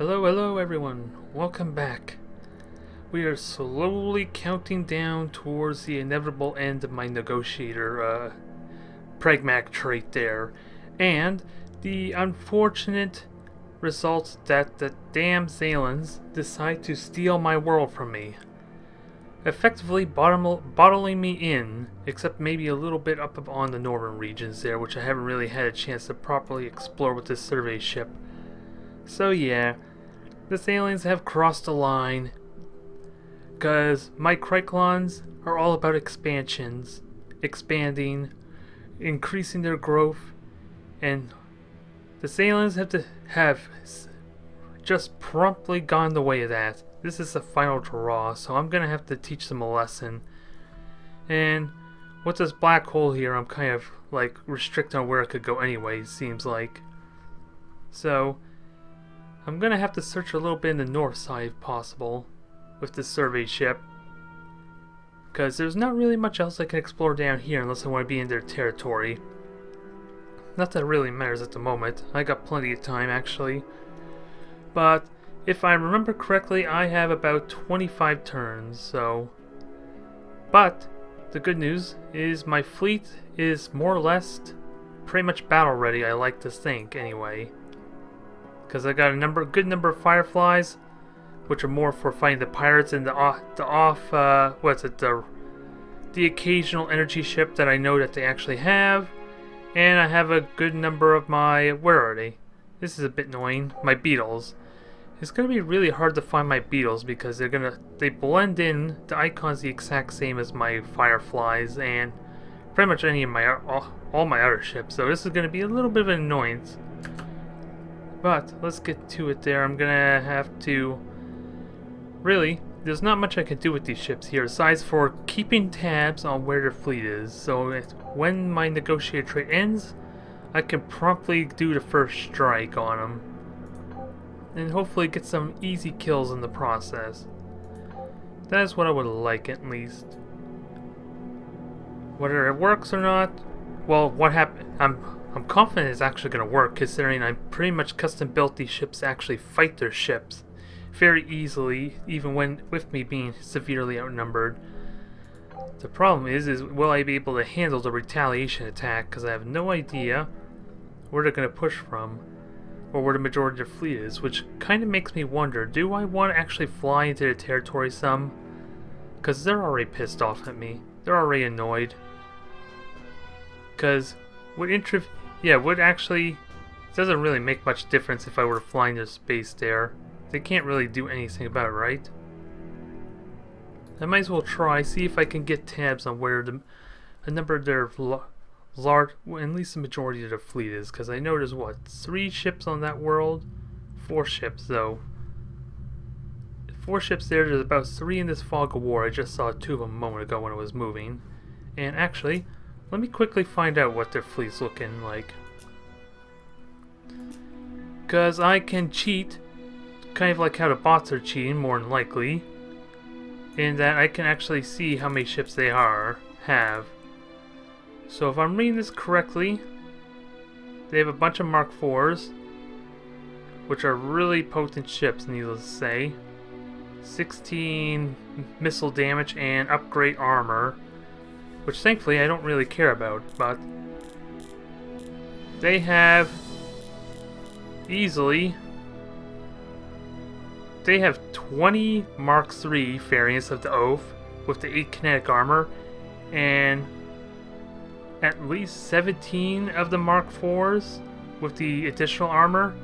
Hello, hello everyone. Welcome back. We are slowly counting down towards the inevitable end of my negotiator pragmatic trait there. And the unfortunate result that the damn Thalans decide to steal my world from me. Effectively bottling me in, except maybe a little bit up on the northern regions there, which I haven't really had a chance to properly explore with this survey ship. So yeah, the aliens have crossed the line, because my Kryklons are all about expansions, expanding, increasing their growth, and the aliens have just promptly gone the way of that. This is the final draw, so I'm going to have to teach them a lesson. And with this black hole here, I'm kind of like restricted on where it could go anyway, seems like. So I'm going to have to search a little bit in the north side if possible with this survey ship, because there's not really much else I can explore down here unless I want to be in their territory. Not that it really matters at the moment. I got plenty of time actually. But if I remember correctly, I have about 25 turns, so... But the good news is my fleet is more or less pretty much battle ready, I like to think anyway. Because I got a good number of Fireflies, which are more for fighting the pirates, and the occasional energy ship that I know that they actually have. And I have a good number of my, where are they? This is a bit annoying, my Beetles. It's going to be really hard to find my Beetles because they blend in, the icon's the exact same as my Fireflies and pretty much any of my, all my other ships. So this is going to be a little bit of an annoyance. But let's get to it there. I'm going to have to, really, there's not much I can do with these ships here aside for keeping tabs on where their fleet is. So when my negotiator trait ends, I can promptly do the first strike on them. And hopefully get some easy kills in the process. That is what I would like, at least. Whether it works or not, well, what happened? I'm confident it's actually going to work, considering I pretty much custom built these ships to actually fight their ships very easily, even with me being severely outnumbered. The problem is will I be able to handle the retaliation attack? Because I have no idea where they're going to push from, or where the majority of their fleet is, which kind of makes me wonder, do I want to actually fly into their territory some? Because they're already pissed off at me. They're already annoyed. Because would actually, it doesn't really make much difference if I were to fly into space there. They can't really do anything about it, right? I might as well try, see if I can get tabs on where a number of their large, well, at least the majority of the fleet is, because I know there's what, 3 ships on that world? 4 ships though. 4 ships there's about 3 in this fog of war. I just saw 2 of them a moment ago when it was moving. And actually, let me quickly find out what their fleet's looking like, because I can cheat, kind of like how the bots are cheating, more than likely, in that I can actually see how many ships they have. So if I'm reading this correctly, they have a bunch of Mark IVs, which are really potent ships, needless to say. 16 missile damage and upgrade armor, which thankfully I don't really care about, but they have easily, they have 20 Mark III variants of the Oath with the 8 kinetic armor, and at least 17 of the Mark IVs with the additional armor.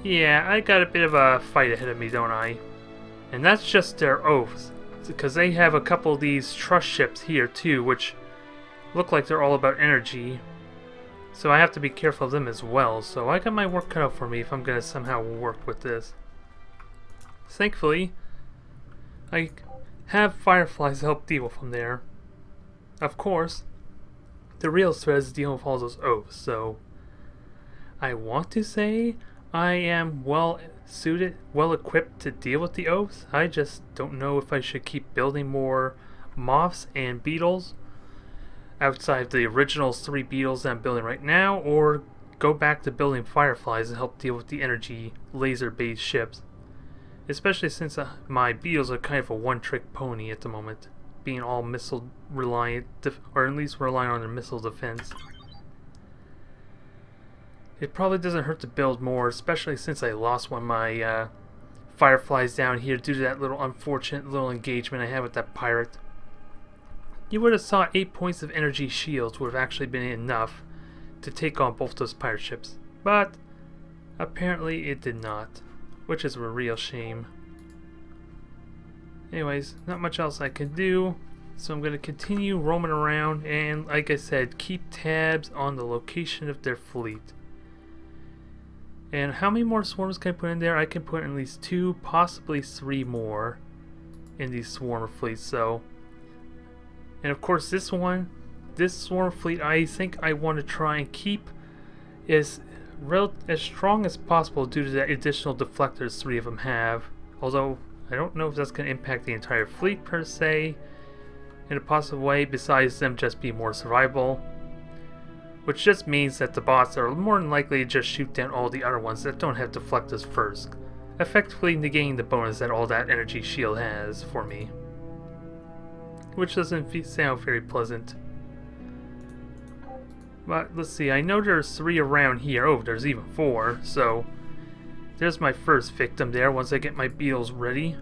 Yeah, I got a bit of a fight ahead of me, don't I? And that's just their Oaths, because they have a couple of these trust ships here too, which look like they're all about energy. So I have to be careful of them as well. So I got my work cut out for me if I'm going to somehow work with this. Thankfully, I have Fireflies to help deal with them there. Of course, the real threat is dealing with all those Oaths, so I want to say I am well suited, well equipped to deal with the Oaths. I just don't know if I should keep building more Moths and Beetles outside the original 3 Beetles that I'm building right now, or go back to building Fireflies and help deal with the energy laser-based ships. Especially since my Beetles are kind of a one-trick pony at the moment, being all missile reliant, or at least relying on their missile defense. It probably doesn't hurt to build more, especially since I lost one of my Fireflies down here due to that little unfortunate little engagement I had with that pirate. You would have saw 8 points of energy shields would have actually been enough to take on both those pirate ships, but apparently it did not, which is a real shame. Anyways, not much else I can do, so I'm going to continue roaming around and, like I said, keep tabs on the location of their fleet. And how many more swarms can I put in there? I can put at least 2, possibly 3 more in these swarm fleets. So, and of course this swarm fleet, I think I want to try and keep as strong as possible due to the additional deflectors 3 of them have. Although I don't know if that's going to impact the entire fleet per se in a positive way, besides them just being more survivable. Which just means that the bots are more than likely to just shoot down all the other ones that don't have deflectors first, effectively negating the bonus that all that energy shield has for me. Which doesn't sound very pleasant. But let's see, I know there's 3 around here. Oh, there's even 4, so there's my first victim there once I get my Beetles ready.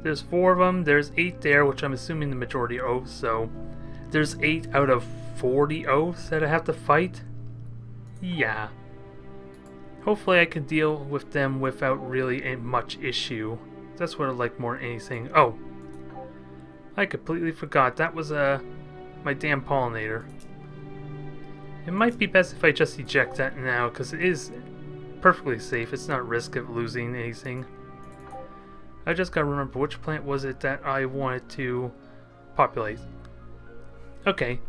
There's 4 of them, there's 8 there, which I'm assuming the majority are oaths, so there's 8 out of 40 oaths that I have to fight? Yeah. Hopefully I can deal with them without really much issue. That's what I like more than anything. Oh, I completely forgot. That was my damn pollinator. It might be best if I just eject that now, because it is perfectly safe. It's not risk of losing anything. I just gotta remember which plant was it that I wanted to populate. Okay.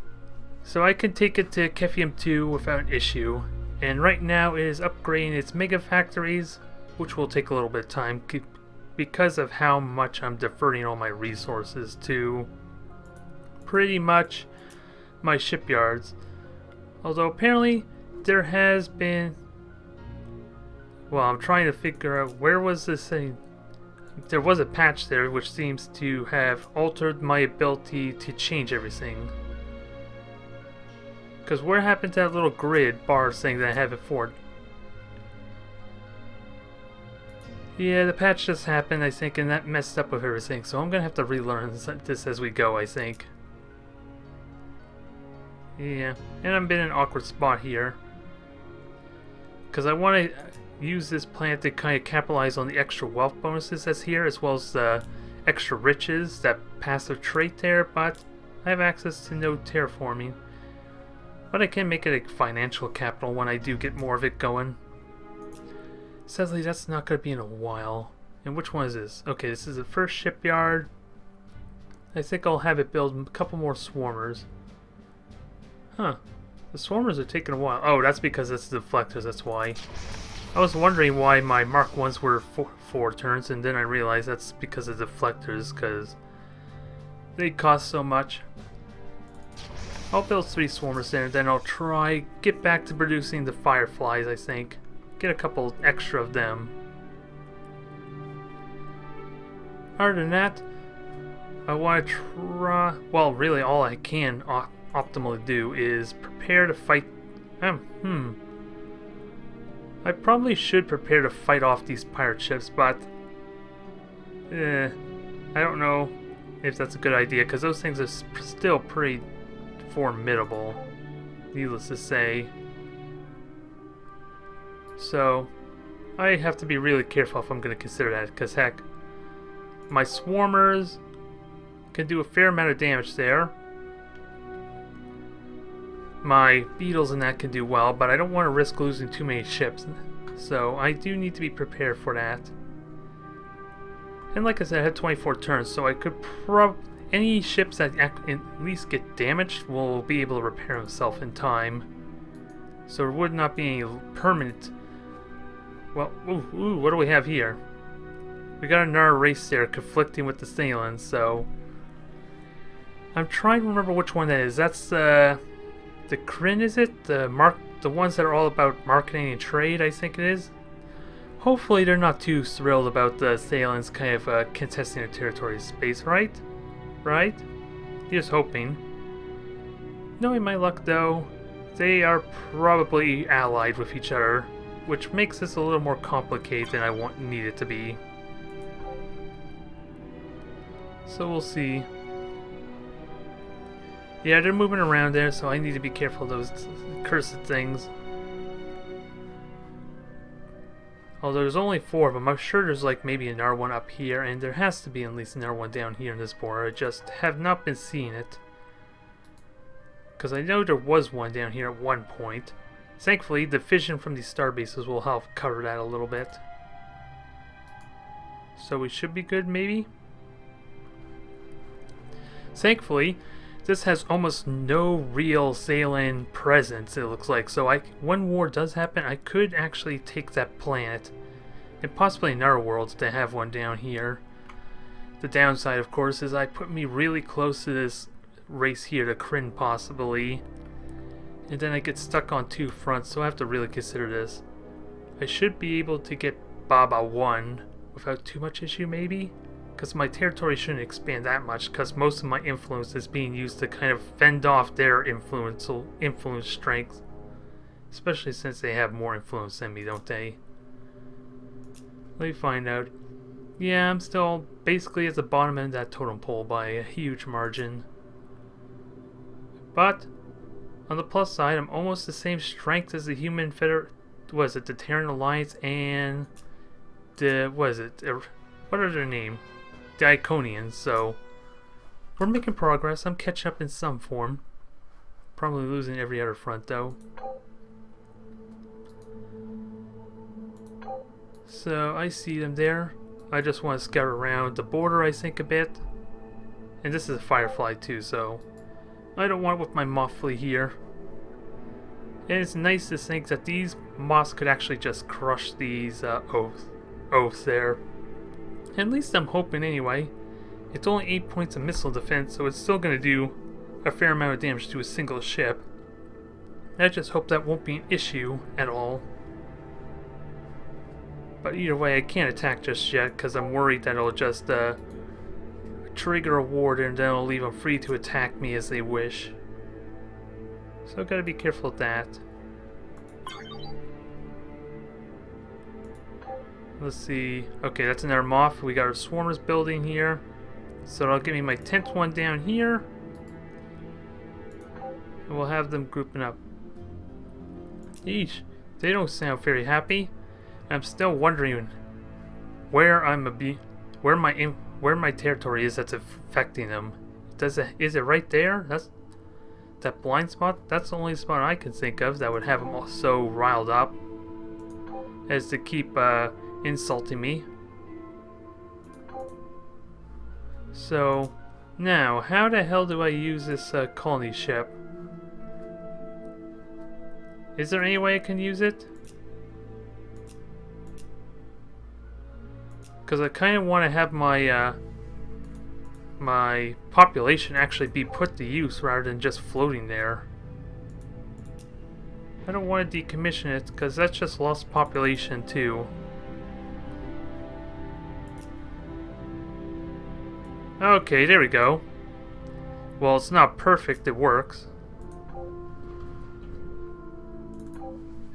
So I can take it to Kephium 2 without an issue, and right now it is upgrading its mega factories, which will take a little bit of time because of how much I'm diverting all my resources to pretty much my shipyards. Although apparently there has been, well, I'm trying to figure out where was this thing. There was a patch there which seems to have altered my ability to change everything. Because where happened to that little grid bar thing that I had before? Yeah, the patch just happened, I think, and that messed up with everything. So I'm going to have to relearn this as we go, I think. Yeah, and I'm in an awkward spot here. Because I want to use this plant to kind of capitalize on the extra wealth bonuses that's here, as well as the extra riches, that passive trait there, but I have access to no terraforming. But I can make it a financial capital when I do get more of it going. Sadly, that's not going to be in a while. And which one is this? Okay, this is the first shipyard. I think I'll have it build a couple more swarmers. Huh. The swarmers are taking a while. Oh, that's because it's the deflectors, that's why. I was wondering why my Mark 1s were 4 turns, and then I realized that's because of the deflectors, because they cost so much. I'll build 3 swarmers there, and then I'll get back to producing the Fireflies, I think. Get a couple extra of them. Other than that, I want to try, well, really all I can optimally do is prepare to fight. I probably should prepare to fight off these pirate ships, but I don't know if that's a good idea, because those things are still pretty formidable, needless to say. So I have to be really careful if I'm going to consider that, because heck, my swarmers can do a fair amount of damage there. My beetles and that can do well, but I don't want to risk losing too many ships, so I do need to be prepared for that. And like I said, I had 24 turns, so I could any ships that at least get damaged will be able to repair themselves in time. So there would not be any permanent. Well, ooh, what do we have here? We got another race there conflicting with the Thalan, so I'm trying to remember which one that is. That's the Kryn, is it? The the ones that are all about marketing and trade, I think it is. Hopefully they're not too thrilled about the Thalans kind of contesting their territory space, right? Right? Just hoping. Knowing my luck though, they are probably allied with each other, which makes this a little more complicated than I need it to be. So we'll see. Yeah, they're moving around there, so I need to be careful of those cursed things. Although there's only 4 of them, I'm sure there's like maybe another one up here, and there has to be at least another one down here in this border. I just have not been seeing it. Because I know there was one down here at one point. Thankfully, the vision from these star bases will help cover that a little bit. So we should be good, maybe? Thankfully, this has almost no real Thalan presence, it looks like. So when war does happen, I could actually take that planet. And possibly another world to have one down here. The downside, of course, is I put me really close to this race here, the Kryn possibly. And then I get stuck on 2 fronts, so I have to really consider this. I should be able to get Baba 1 without too much issue, maybe? Because my territory shouldn't expand that much, because most of my influence is being used to kind of fend off their influence strength. Especially since they have more influence than me, don't they? Let me find out. Yeah, I'm still basically at the bottom end of that totem pole by a huge margin. But, on the plus side, I'm almost the same strength as the human the Terran Alliance and the, what are their name? The Iconians, so we're making progress. I'm catching up in some form. Probably losing every other front though. So I see them there. I just want to scout around the border, I think, a bit. And this is a Firefly too, so I don't want it with my moth fleet here. And it's nice to think that these moths could actually just crush these oaths there. At least I'm hoping anyway. It's only 8 points of missile defense, so it's still going to do a fair amount of damage to a single ship. I just hope that won't be an issue at all. But either way, I can't attack just yet because I'm worried that it'll just trigger a ward and then it'll leave them free to attack me as they wish. So I've got to be careful with that. Let's see. Okay, that's another moth. We got our swarmers building here. So that'll give me my 10th one down here. And we'll have them grouping up. Eesh. They don't sound very happy. I'm still wondering where my territory is that's affecting them. Is it right there? That's that blind spot? That's the only spot I can think of that would have them all so riled up as to keep insulting me. So now, how the hell do I use this colony ship? Is there any way I can use it? Because I kind of want to have my my population actually be put to use rather than just floating there. I don't want to decommission it because that's just lost population too. Okay, there we go. Well, it's not perfect, it works.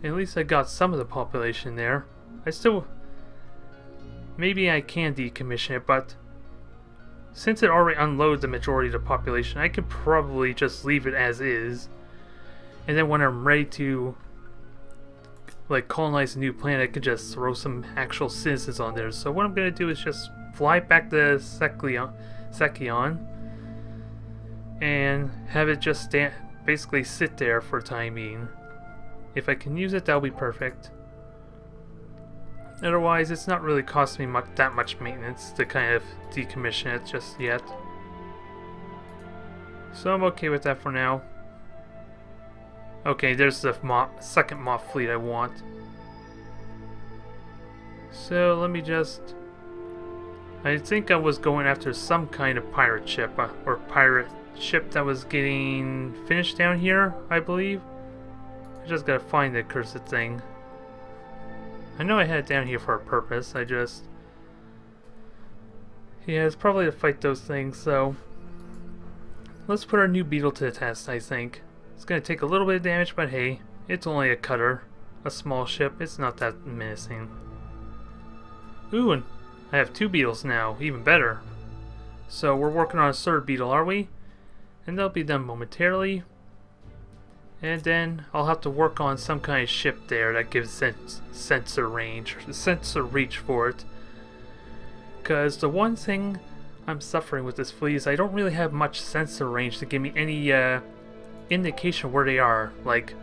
At least I got some of the population there. Maybe I can decommission it, but since it already unloads the majority of the population, I could probably just leave it as is. And then when I'm ready to like colonize a new planet, I could just throw some actual citizens on there. So what I'm going to do is just fly back to Sekion and have it just basically sit there for the time being. If I can use it, that'll be perfect. Otherwise, it's not really costing me that much maintenance to kind of decommission it just yet. So I'm okay with that for now. Okay, there's the second moth fleet I want. So let me just... I think I was going after some kind of pirate ship, or pirate ship that was getting finished down here, I believe. I just gotta find the cursed thing. I know I had it down here for a purpose, yeah, it's probably to fight those things, so... Let's put our new beetle to the test, I think. It's gonna take a little bit of damage, but hey, it's only a cutter. A small ship, it's not that menacing. Ooh, and I have 2 beetles now, even better. So we're working on a 3rd beetle, are we? And they'll be done momentarily. And then I'll have to work on some kind of ship there that gives sensor range, or sensor reach for it. Because the one thing I'm suffering with this fleet is I don't really have much sensor range to give me any indication where they are. Like,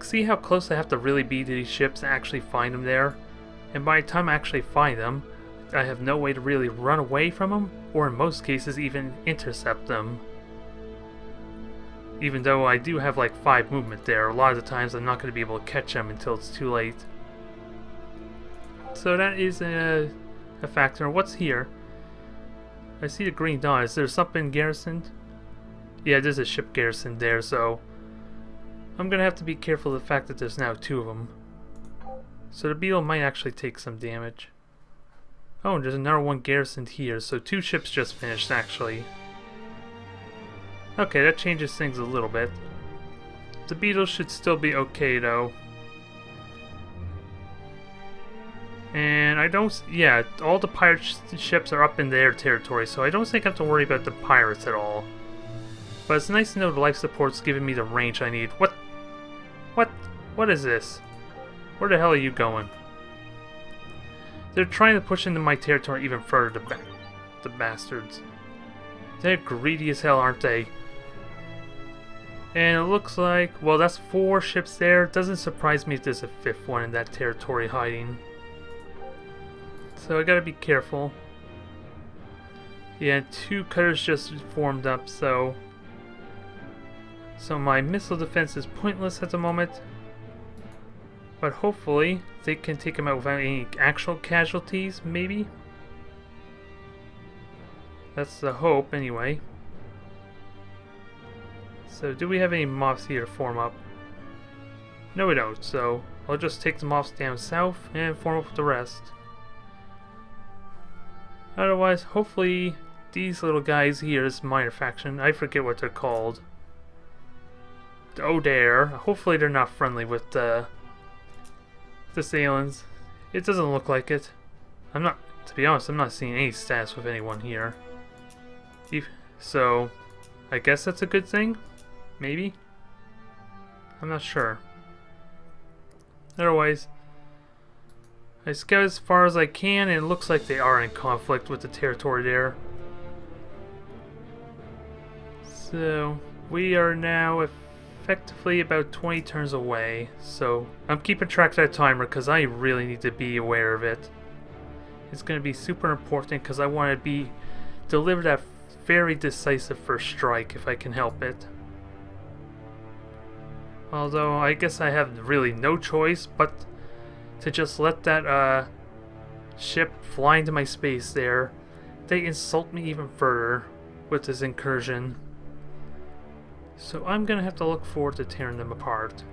see how close I have to really be to these ships to actually find them there? And by the time I actually find them, I have no way to really run away from them, or in most cases even intercept them. Even though I do have like 5 movement there, a lot of the times I'm not going to be able to catch them until it's too late. So that is a factor. What's here? I see the green dot. Is there something garrisoned? Yeah, there's a ship garrisoned there, so I'm going to have to be careful of the fact that there's now 2 of them. So the beetle might actually take some damage. Oh, and there's another one garrisoned here, so 2 ships just finished actually. Okay, that changes things a little bit. The beetles should still be okay though. And I don't... yeah, all the pirate ships are up in their territory, so I don't think I have to worry about the pirates at all. But it's nice to know the life support's giving me the range I need. What? What is this? Where the hell are you going? They're trying to push into my territory even further, the bastards. They're greedy as hell, aren't they? And it looks like, well, that's 4 ships there. It doesn't surprise me if there's a 5th one in that territory hiding. So I gotta be careful. Yeah, 2 cutters just formed up, so my missile defense is pointless at the moment. But hopefully they can take them out without any actual casualties, maybe? That's the hope, anyway. So, do we have any moths here to form up? No, we don't, so I'll just take the moths down south and form up with the rest. Otherwise, hopefully, these little guys here, this minor faction, I forget what they're called. Oh, there. Hopefully they're not friendly with the Thalans. It doesn't look like it. To be honest, I'm not seeing any stats with anyone here. So, I guess that's a good thing? Maybe? I'm not sure. Otherwise, I scout as far as I can, and it looks like they are in conflict with the territory there. So, we are now effectively about 20 turns away, so I'm keeping track of that timer because I really need to be aware of it. It's going to be super important because I want to deliver that very decisive first strike if I can help it. Although I guess I have really no choice but to just let that ship fly into my space there. They insult me even further with this incursion. So I'm gonna have to look forward to tearing them apart.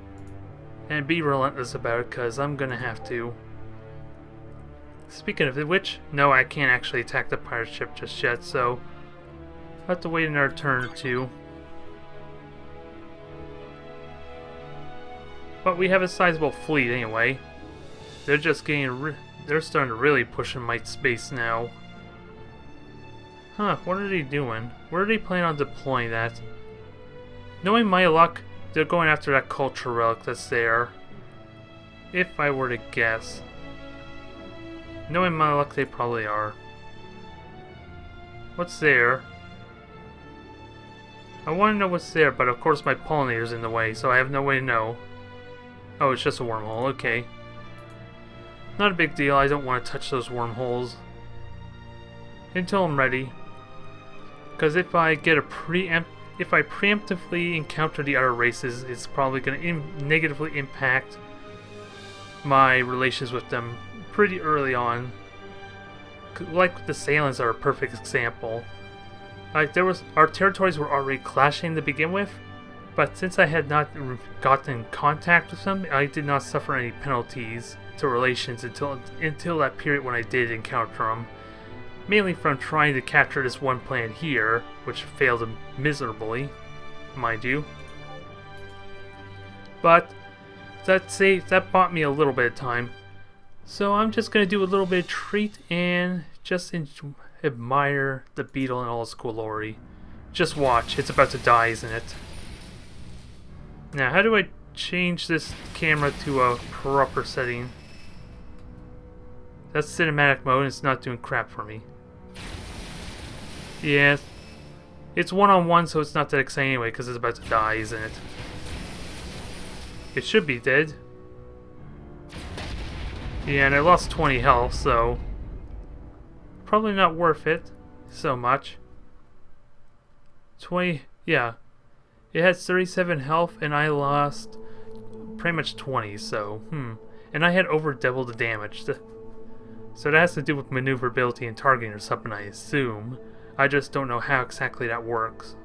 And be relentless about it, because I'm gonna have to. Speaking of which, no, I can't actually attack the pirate ship just yet, so I'll have to wait another turn or 2. But we have a sizable fleet anyway. They're just they're starting to really push in my space now. Huh, what are they doing? Where are they planning on deploying that? Knowing my luck, they're going after that culture relic that's there. If I were to guess. Knowing my luck, they probably are. What's there? I want to know what's there, but of course my pollinator's in the way, so I have no way to know. Oh, it's just a wormhole, okay. Not a big deal, I don't want to touch those wormholes. Until I'm ready. Because if I get if I preemptively encounter the other races, it's probably going to negatively impact my relations with them pretty early on. Like the Thalans are a perfect example. Like our territories were already clashing to begin with, But since I had not gotten in contact with them, I did not suffer any penalties to relations until that period when I did encounter them. Mainly from trying to capture this one planet here, which failed miserably, mind you. But that bought me a little bit of time. So I'm just going to do a little bit of treat and just admire the beetle in all its glory. Just watch, it's about to die, isn't it? Now, how do I change this camera to a proper setting? That's cinematic mode and it's not doing crap for me. Yeah, it's one-on-one, so it's not that exciting anyway, because it's about to die, isn't it? It should be dead. Yeah, and I lost 20 health, so probably not worth it so much. 20, yeah. It had 37 health, and I lost pretty much 20, so, And I had over double the damage. So that has to do with maneuverability and targeting or something, I assume. I just don't know how exactly that works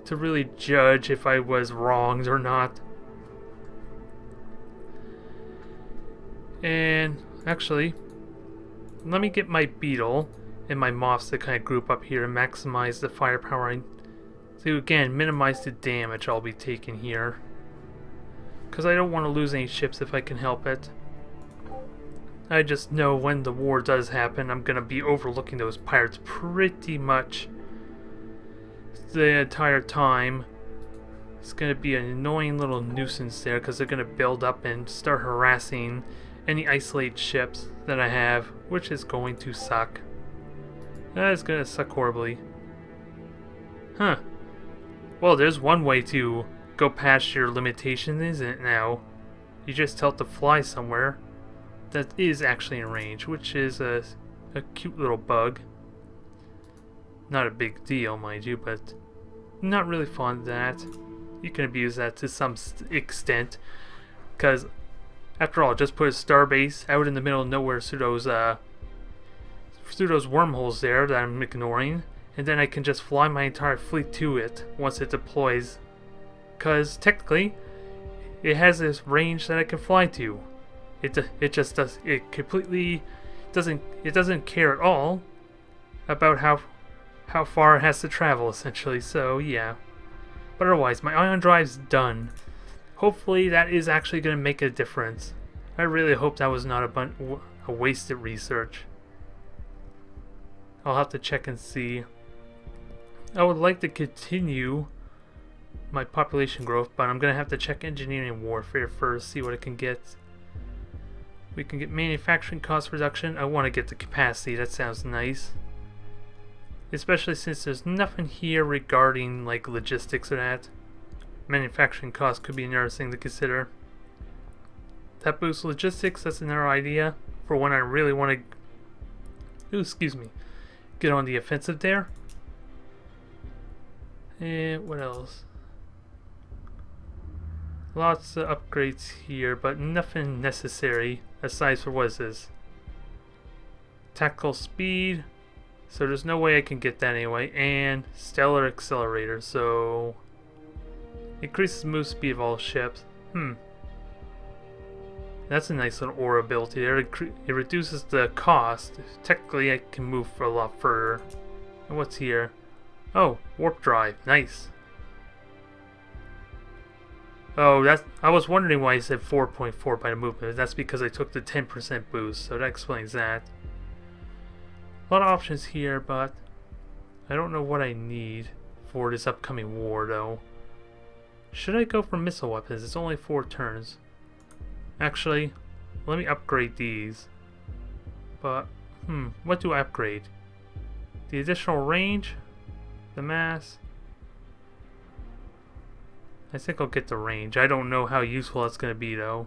to really judge if I was wronged or not. And actually, let me get my beetle and my moths to kind of group up here and maximize the firepower to again minimize the damage I'll be taking here, because I don't want to lose any ships if I can help it. I just know when the war does happen, I'm going to be overlooking those pirates pretty much the entire time. It's going to be an annoying little nuisance there, because they're going to build up and start harassing any isolated ships that I have, which is going to suck. That is going to suck horribly. Huh. Well, there's one way to go past your limitation, isn't it now? You just tell it to fly somewhere that is actually in range, which is a cute little bug. Not a big deal, mind you, but not really fond of that. You can abuse that to some extent, because after all, just put a starbase out in the middle of nowhere through those wormholes there that I'm ignoring, and then I can just fly my entire fleet to it once it deploys, because technically it has this range that I can fly to. It just does, it completely doesn't care at all about how far it has to travel, essentially. So yeah, but otherwise my ion drive's done. Hopefully that is actually going to make a difference. I really hope that was not a wasted research. I'll have to check and see. I would like to continue my population growth, but I'm going to have to check engineering and warfare first, see what I can get. We can get manufacturing cost reduction. I want to get the capacity, that sounds nice. Especially since there's nothing here regarding like logistics or that. Manufacturing costs could be another thing to consider. That boosts logistics, that's another idea for when I really want to get on the offensive there. And what else? Lots of upgrades here, but nothing necessary aside for what is this? Tactical speed, so there's no way I can get that anyway, and stellar accelerator, so increases move speed of all ships. That's a nice little aura ability there. It reduces the cost. Technically I can move for a lot further. And what's here? Oh, warp drive, nice. Oh, I was wondering why it said 4.4 by the movement. That's because I took the 10% boost, so that explains that. A lot of options here, but I don't know what I need for this upcoming war, though. Should I go for missile weapons? It's only 4 turns. Actually, let me upgrade these. But, what do I upgrade? The additional range? The mass? I think I'll get the range. I don't know how useful that's going to be, though.